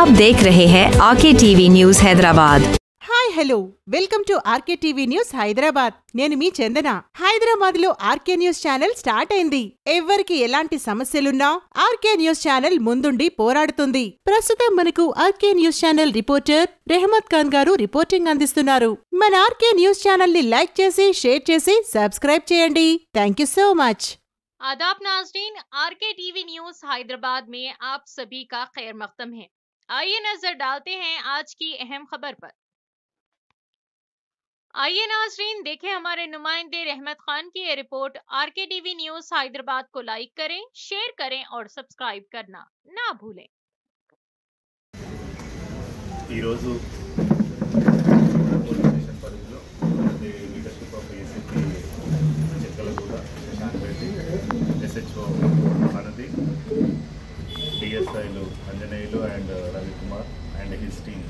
आप देख रहे हैं RK TV news Hyderabad. Hi hello welcome to RK TV news Hyderabad. నేను మీ చందన. హైదరాబాద్ లో ఆర్కే న్యూస్ ఛానల్ స్టార్ట్ అయింది. ఎవరికి ఎలాంటి సమస్యలున్నా ఆర్కే న్యూస్ ఛానల్ ముందుండి పోరాడుతుంది. ప్రస్తుతం మనకు RK news channel reporter Rehmat Khan గారు రిపోర్టింగ్ అందిస్తున్నారు. మన ఆర్కే న్యూస్ ఛానల్ ని లైక్ చేసి షేర్ చేసి సబ్స్క్రైబ్ చేయండి. Thank you so much. आदाब नाज़रीन, आरके टीवी न्यूज हैदराबाद में आप सभी का खैर मक़दम है। आइए नजर डालते हैं आज की अहम खबर पर। आइए नाज़रीन देखें हमारे नुमाइंदे रहमत खान की ये report. RK TV news Hyderabad को लाइक करें, शेयर करें और सब्सक्राइब करना ना भूलें। SHO Anadi, DSIలు Anjaneyulu and Ravikumar and his team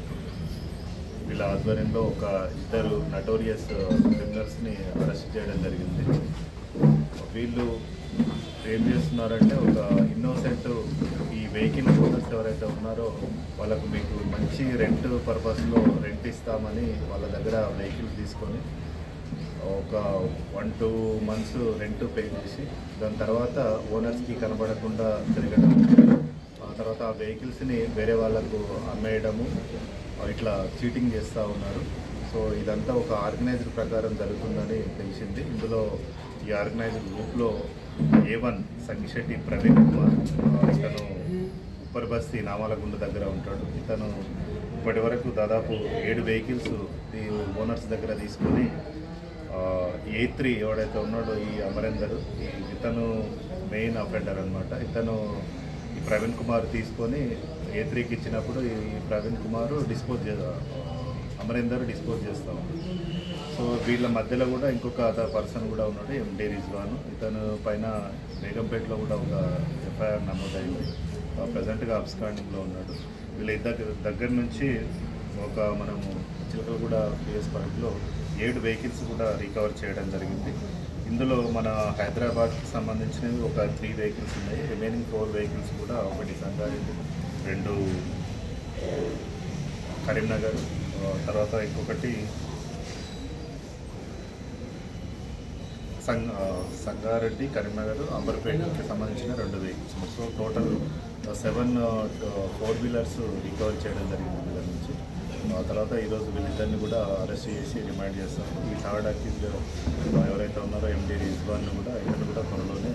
వీళ్ళ ఆధ్వర్యంలో ఒక ఇద్దరు నటోరియస్ క్రిమినల్స్ని అరెస్ట్ చేయడం జరిగింది. వీళ్ళు ఏం చేస్తున్నారంటే ఒక ఇన్నోసెంట్ ఈ వెహికల్ ఓనర్స్ ఎవరైతే ఉన్నారో వాళ్ళకు మీకు మంచి రెంట్ పర్పస్లో రెంట్ ఇస్తామని వాళ్ళ దగ్గర వెహికల్ తీసుకొని ఒక 1-2 months రెంట్ పే చేసి దాని తర్వాత ఓనర్స్కి కనబడకుండా తిరగడం, ఆ తర్వాత ఆ వెహికల్స్ని వేరే వాళ్ళకు అమ్మేయడము, ఇట్లా చీటింగ్ చేస్తూ ఉన్నారు. సో ఇదంతా ఒక ఆర్గనైజ్డ్ ప్రకారం జరుగుతుందని తెలిసింది. ఇందులో ఈ ఆర్గనైజ్డ్ గ్రూప్లో A1 సంగిశెట్టి ప్రవీణ్ కుమార్, ఇతను ఉప్పర్ బస్తీ నామాలగుండ దగ్గర ఉంటాడు. ఇతను ఇప్పటి వరకు దాదాపు 7 వెహికల్స్ ఈ ఓనర్స్ దగ్గర తీసుకొని A3 ఎవడైతే ఉన్నాడో ఈ అమరేందర్, ఇతను మెయిన్ అఫెండర్ అనమాట. ఇతను ఈ ప్రవీణ్ కుమార్ తీసుకొని A3కి ఇచ్చినప్పుడు ఈ ప్రవీణ్ కుమార్ అమరేందర్ డిస్పోజ్ చేస్తాం. సో వీళ్ళ మధ్యలో కూడా ఇంకొక అదర్ పర్సన్ కూడా ఉన్నాడు, MD రిజ్వాన్. ఇతను పైన బేగంపేటలో కూడా ఒక FIR నమోదైంది. ప్రజెంట్గా అబ్స్కాండింగ్లో ఉన్నాడు. వీళ్ళ దగ్గర నుంచి ఒక మనము చిలకలగూడ PS పార్క్లో 7 వెహికల్స్ కూడా రికవర్ చేయడం జరిగింది. ఇందులో మన హైదరాబాద్కి సంబంధించినవి ఒక 3 వెహికల్స్ ఉన్నాయి. రిమైనింగ్ 4 వెహికల్స్ కూడా, ఒకటి సంగారెడ్డి, 2 కరీంనగర్, తర్వాత ఇంకొకటి సంగారెడ్డి, కరీంనగర్, అంబర్పేటకి సంబంధించిన 2 vehicles. So total 7 4-wheelers recover చేయడం జరిగింది వీళ్ళ నుంచి. ఆ తర్వాత ఈరోజు వీళ్ళిద్దరిని కూడా అరెస్ట్ చేసి రిమాండ్ చేస్తాము. ఈ థర్డ్ అక్యూజ్డ్ ఎవరైతే ఉన్నారో MD రిజ్వాన్ కూడా, ఇతను కూడా త్వరలోనే